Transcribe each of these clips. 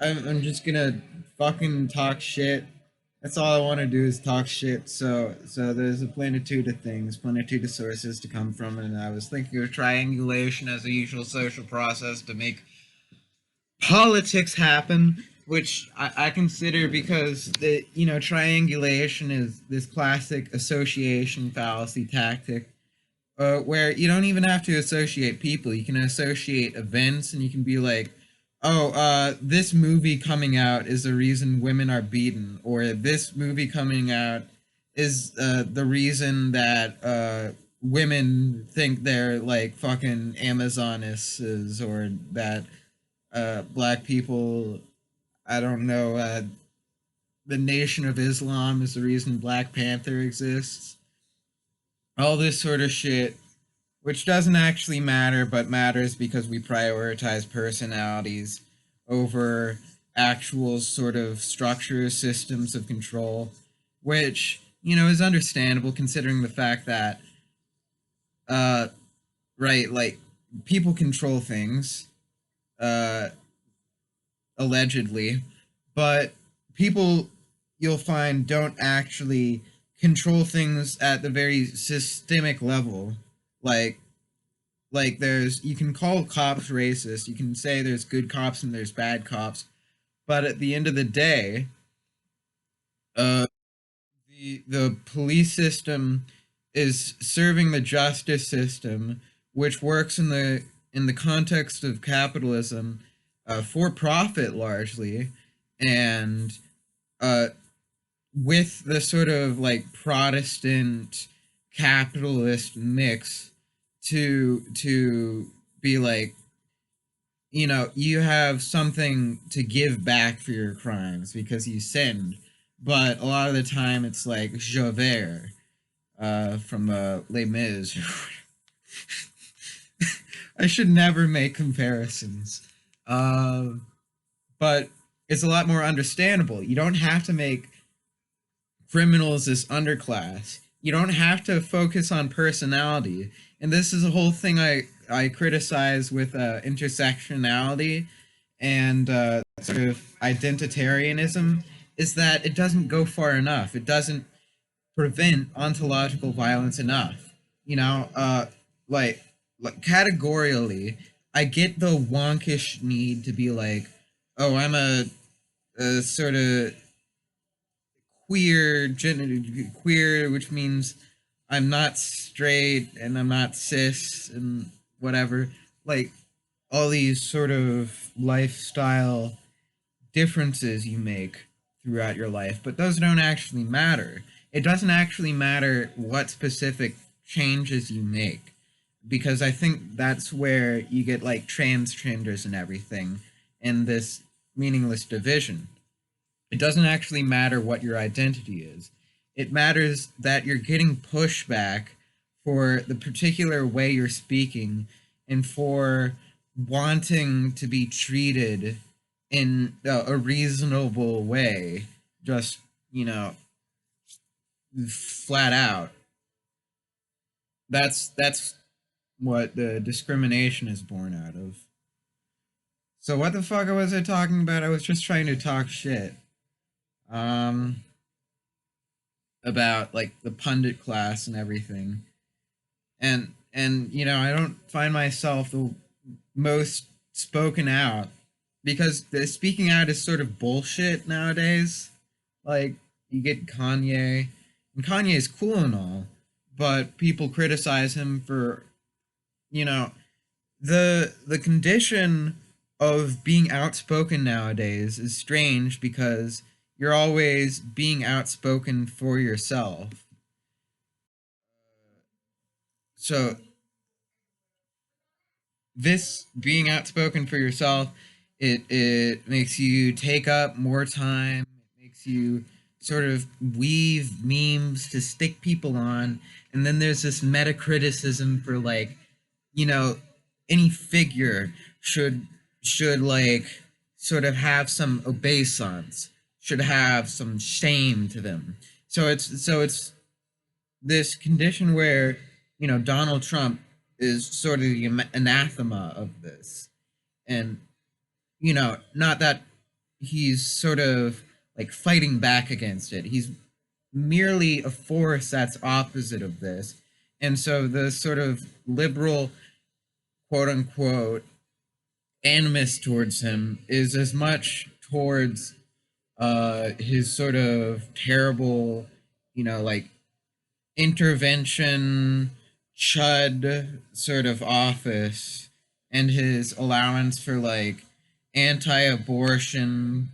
I'm just gonna fucking talk shit. That's all I want to do is talk shit. So there's a plenitude of things, plenitude of sources to come from, and I was thinking of triangulation as a usual social process to make politics happen, which I consider because the triangulation is this classic association fallacy tactic, where you don't even have to associate people. You can associate events, and you can be like, "Oh, this movie coming out is the reason women are beaten," or "This movie coming out is the reason that women think they're like fucking Amazonesses, or that black people, I don't know, the Nation of Islam is the reason Black Panther exists." All this sort of shit, which doesn't actually matter, but matters because we prioritize personalities over actual sort of structures, systems of control, which, is understandable considering the fact that, uh, right, like, people control things, uh, allegedly, but people, you'll find, don't actually control things at the very systemic level. Like, there's, you can call cops racist, you can say there's good cops and there's bad cops, but at the end of the day, uh the police system is serving the justice system, which works in the context of capitalism, for profit largely, and uh with the sort of like Protestant capitalist mix to be like, you have something to give back for your crimes because you sinned. But a lot of the time, it's like Javert, from Les Mis. I should never make comparisons. Uh, but it's a lot more understandable. You don't have to make criminals this underclass. You don't have to focus on personality. And this is a whole thing I criticize with intersectionality and sort of identitarianism, is that it doesn't go far enough. It doesn't prevent ontological violence enough. You know, like, categorically, I get the wonkish need to be like, oh, I'm a sort of queer, which means I'm not straight and I'm not cis and whatever. Like, all these sort of lifestyle differences you make throughout your life, but those don't actually matter. It doesn't actually matter what specific changes you make, because I think that's where you get like transgenders and everything in this meaningless division. It doesn't actually matter what your identity is. It matters that you're getting pushback for the particular way you're speaking and for wanting to be treated in a reasonable way, just, you know, flat out. That's what the discrimination is born out of. So what the fuck was I talking about? I was just trying to talk shit. Um about like the pundit class and everything. And I don't find myself the most spoken out, because the speaking out is sort of bullshit nowadays. Like, you get Kanye, and Kanye is cool and all, but people criticize him for, you know, the condition of being outspoken nowadays is strange because you're always being outspoken for yourself. So this being outspoken for yourself, it makes you take up more time. It makes you sort of weave memes to stick people on, and then there's this meta criticism for like, you know, any figure should like sort of have some obeisance, should have some shame to them. So it's this condition where, Donald Trump is sort of the anathema of this. And, not that he's sort of like fighting back against it. He's merely a force that's opposite of this. And so the sort of liberal, quote unquote, animus towards him is as much towards his sort of terrible, like intervention chud sort of office, and his allowance for like anti-abortion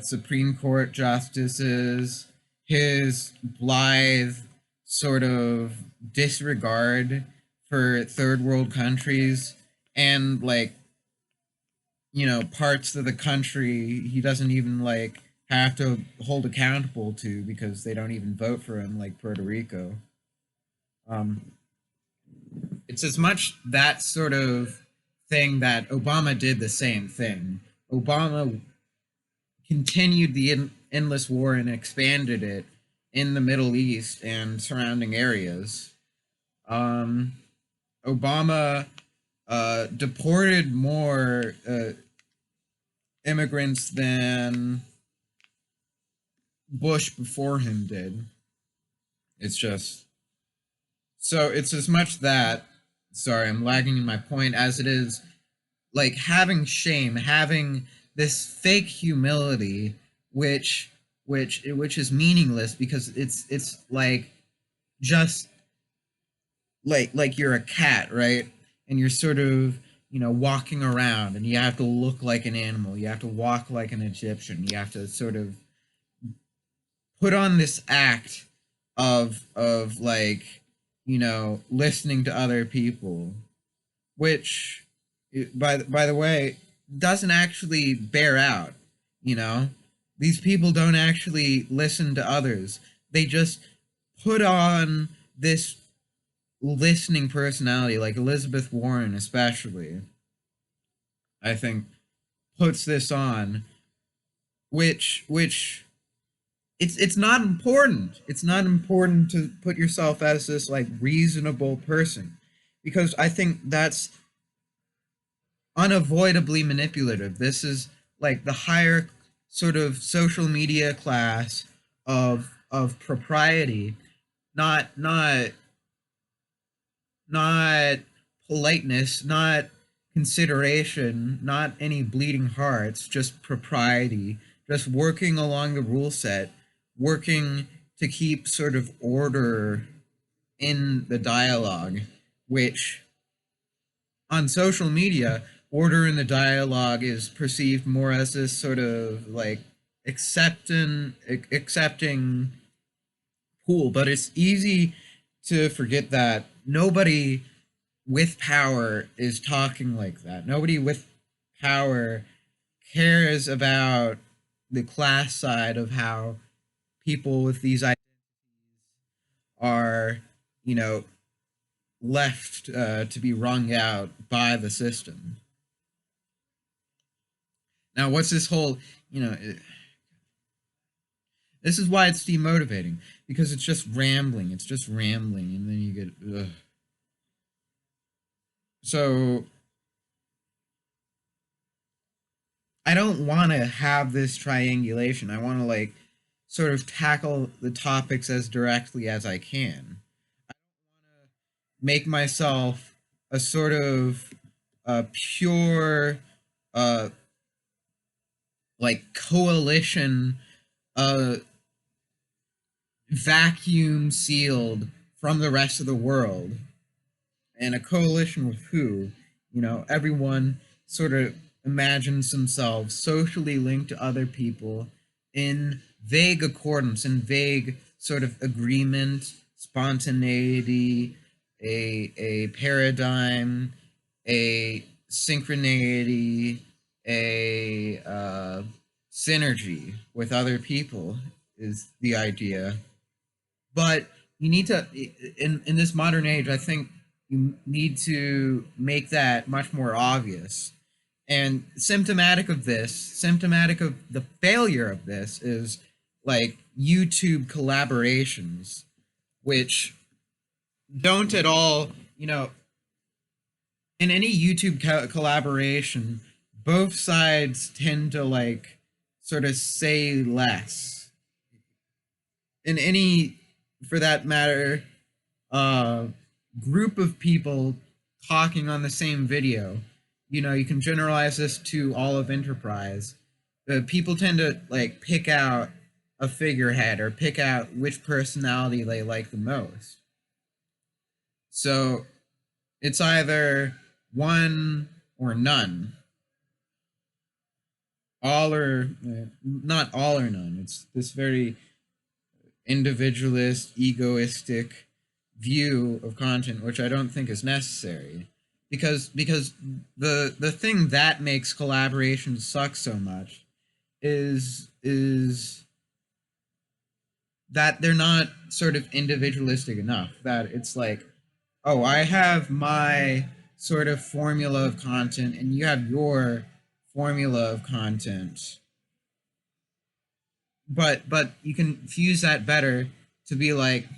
Supreme Court justices, his blithe sort of disregard for third world countries, and like parts of the country he doesn't even like have to hold accountable to because they don't even vote for him, like Puerto Rico. um it's as much that sort of thing that Obama did the same thing. Obama continued the endless war and expanded it in the Middle East and surrounding areas. um Obama deported more immigrants than Bush before him did. It's just so it's as much that, sorry, I'm lagging in my point, as it is like having shame, having this fake humility, which which is meaningless because it's like just like you're a cat, right? And you're sort of walking around and you have to look like an animal, you have to walk like an Egyptian, you have to sort of put on this act of like listening to other people, which by the way doesn't actually bear out. you know these people don't actually listen to others, they just put on this listening personality, like Elizabeth Warren especially, I think, puts this on, which it's not important. It's not important to put yourself as this like reasonable person, because I think that's unavoidably manipulative. This is like the higher sort of social media class of propriety, not not politeness, not consideration, not any bleeding hearts, just propriety, just working along the rule set, working to keep sort of order in the dialogue, which on social media, order in the dialogue is perceived more as this sort of like accepting pool, but it's easy to forget that nobody with power is talking like that. Nobody with power cares about the class side of how people with these ideas are, you know, left to be wrung out by the system. Now, what's this whole, you know, this is why it's demotivating, because it's just rambling. It's just rambling, and then you get, ugh. So I don't want to have this triangulation. I want to like sort of tackle the topics as directly as I can. Make myself a sort of pure uh, like coalition, uh, vacuum sealed from the rest of the world. And a coalition with who? Everyone sort of imagines themselves socially linked to other people in vague accordance, in vague sort of agreement, spontaneity, a paradigm, a synchronicity, a synergy with other people is the idea. But you need to, in this modern age, I think you need to make that much more obvious. And symptomatic of the failure of this, is like YouTube collaborations, which don't at all, in any YouTube collaboration, both sides tend to like sort of say less in any, for that matter, uh, group of people talking on the same video. You know, you can generalize this to all of enterprise. People tend to like pick out a figurehead or pick out which personality they like the most. So it's either one or none. All or not all or none. It's this very individualist, egoistic view of content, which I don't think is necessary. Because the thing that makes collaboration suck so much is that they're not sort of individualistic enough. That it's like, oh, I have my sort of formula of content and you have your formula of content. But you can fuse that better to be like,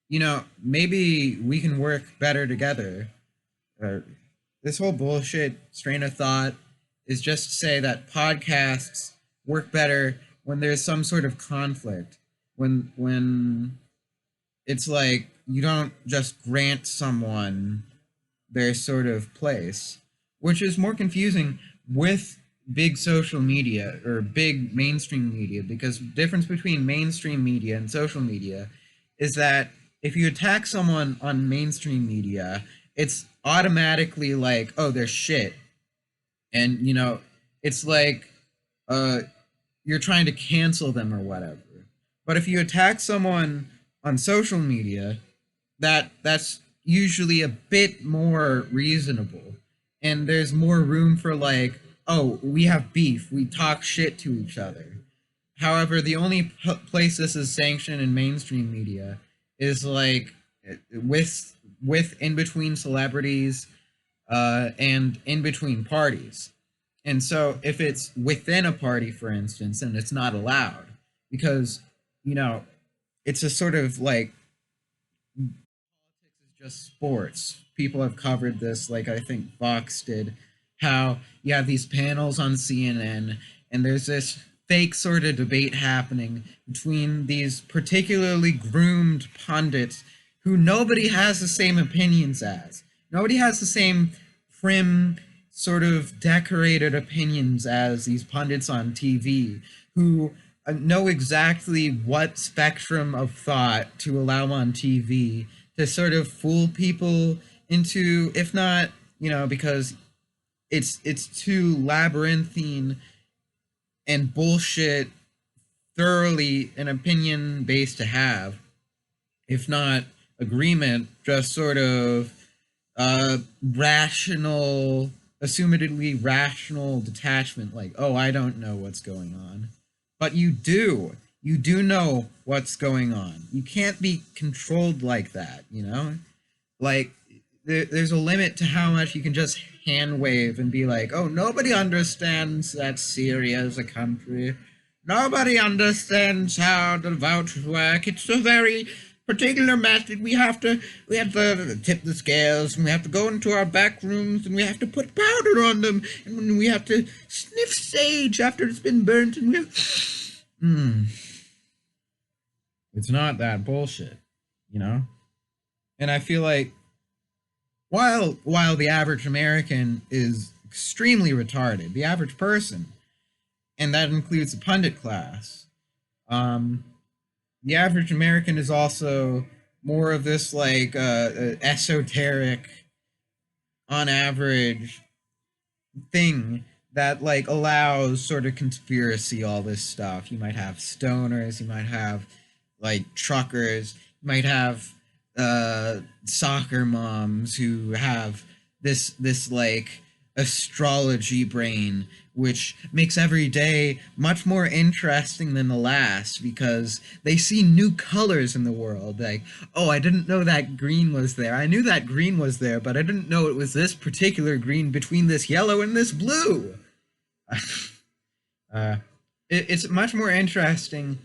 you know, maybe we can work better together. Uh, this whole bullshit strain of thought is just to say that podcasts work better when there's some sort of conflict. When it's like you don't just grant someone their sort of place, which is more confusing with big social media or big mainstream media, because the difference between mainstream media and social media is that if you attack someone on mainstream media, it's automatically like, oh, they're shit. And, you know, it's like uh, you're trying to cancel them or whatever. But if you attack someone on social media, that's usually a bit more reasonable, and there's more room for like, oh, we have beef, we talk shit to each other. However, the only place this is sanctioned in mainstream media is like with in between celebrities and in between parties. And so if it's within a party, for instance, and it's not allowed because, you know, it's a sort of like politics is just sports. People have covered this, like I think Fox did, how you have these panels on CNN, and there's this fake sort of debate happening between these particularly groomed pundits who nobody has the same opinions as. Nobody has the same prim, sort of decorated opinions as these pundits on TV who know exactly what spectrum of thought to allow on TV to sort of fool people into, if not, you know, because it's too labyrinthine and bullshit thoroughly an opinion based to have, if not agreement, just sort of rational, assumedly rational detachment, like, oh, I don't know what's going on. But you do. You do know what's going on. You can't be controlled like that, you know? Like, there's a limit to how much you can just hand wave and be like, oh, nobody understands that Syria is a country. Nobody understands how the vouchers work. It's a very particular method. We have to tip the scales, and we have to go into our back rooms, and we have to put powder on them, and we have to sniff sage after it's been burnt, and we have. It's not that bullshit, you know. And I feel like while the average American is extremely retarded, the average person, and that includes the pundit class, um, the average American is also more of this like esoteric, on average, thing that like allows sort of conspiracy, all this stuff. You might have stoners, you might have like truckers, you might have soccer moms who have this like astrology brain, which makes every day much more interesting than the last because they see new colors in the world. Like, oh, I didn't know that green was there. I knew that green was there, but I didn't know it was this particular green between this yellow and this blue. uh, it's much more interesting,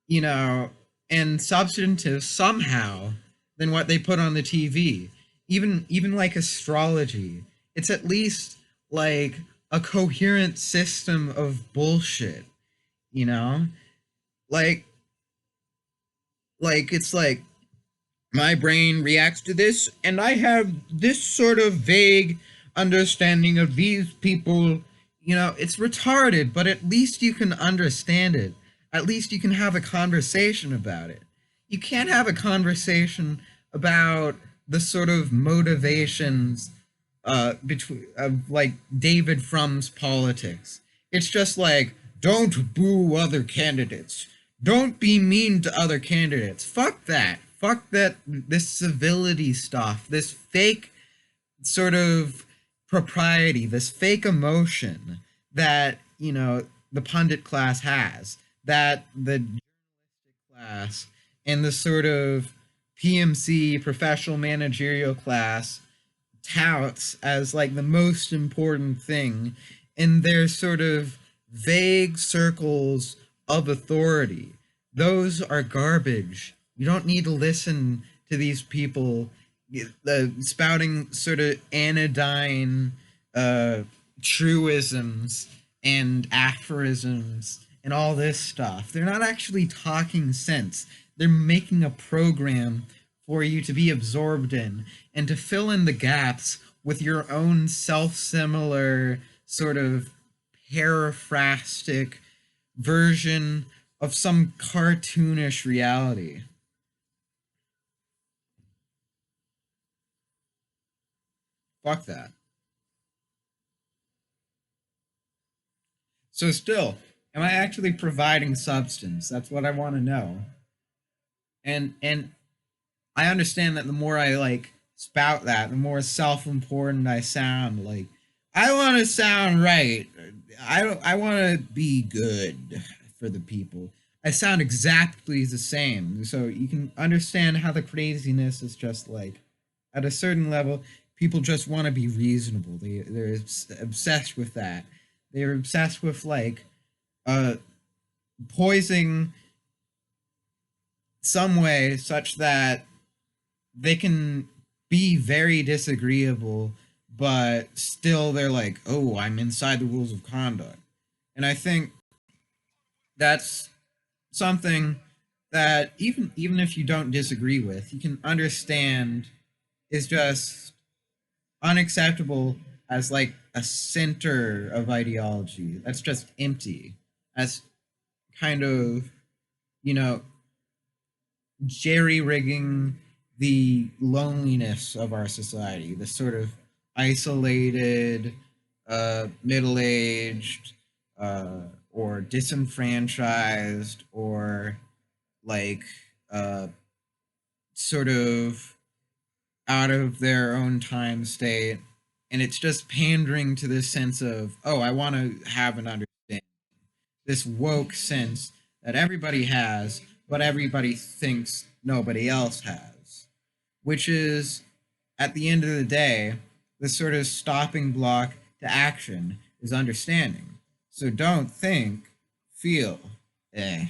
you know, and substantive somehow than what they put on the TV. Even like astrology, it's at least like a coherent system of bullshit. you know? Like it's like my brain reacts to this, and I have this sort of vague understanding of these people. It's retarded, but at least you can understand it. At least you can have a conversation about it. You can't have a conversation about the sort of motivations between of like David Frum's politics. It's just like, don't boo other candidates. Don't be mean to other candidates. Fuck that. Fuck that. This civility stuff. This fake sort of propriety. This fake emotion that the pundit class has. That the class and the sort of PMC professional managerial class touts as like the most important thing in their sort of vague circles of authority. Those are garbage. You don't need to listen to these people spouting sort of anodyne uh, truisms and aphorisms and all this stuff. They're not actually talking sense. They're making a program for you to be absorbed in and to fill in the gaps with your own self-similar sort of paraphrastic version of some cartoonish reality. Fuck that. So still, am I actually providing substance? That's what I want to know. And I understand that the more I like spout that, the more self-important I sound. Like, I want to sound right. I want to be good for the people. I sound exactly the same. So you can understand how the craziness is just like at a certain level, people just want to be reasonable. They're obsessed with that. They're obsessed with like uh poising some way such that they can be very disagreeable, but still they're like, oh, I'm inside the rules of conduct. And I think that's something that even if you don't disagree with, you can understand is just unacceptable as like a center of ideology. That's just empty. That's kind of, you know, jerry rigging the loneliness of our society, the sort of isolated, middle aged, or disenfranchised, or like uh, sort of out of their own time state. And it's just pandering to this sense of, oh, I want to have an understanding, this woke sense that everybody has, but everybody thinks nobody else has, which is, at the end of the day, the sort of stopping block to action is understanding. So don't think, feel. Eh.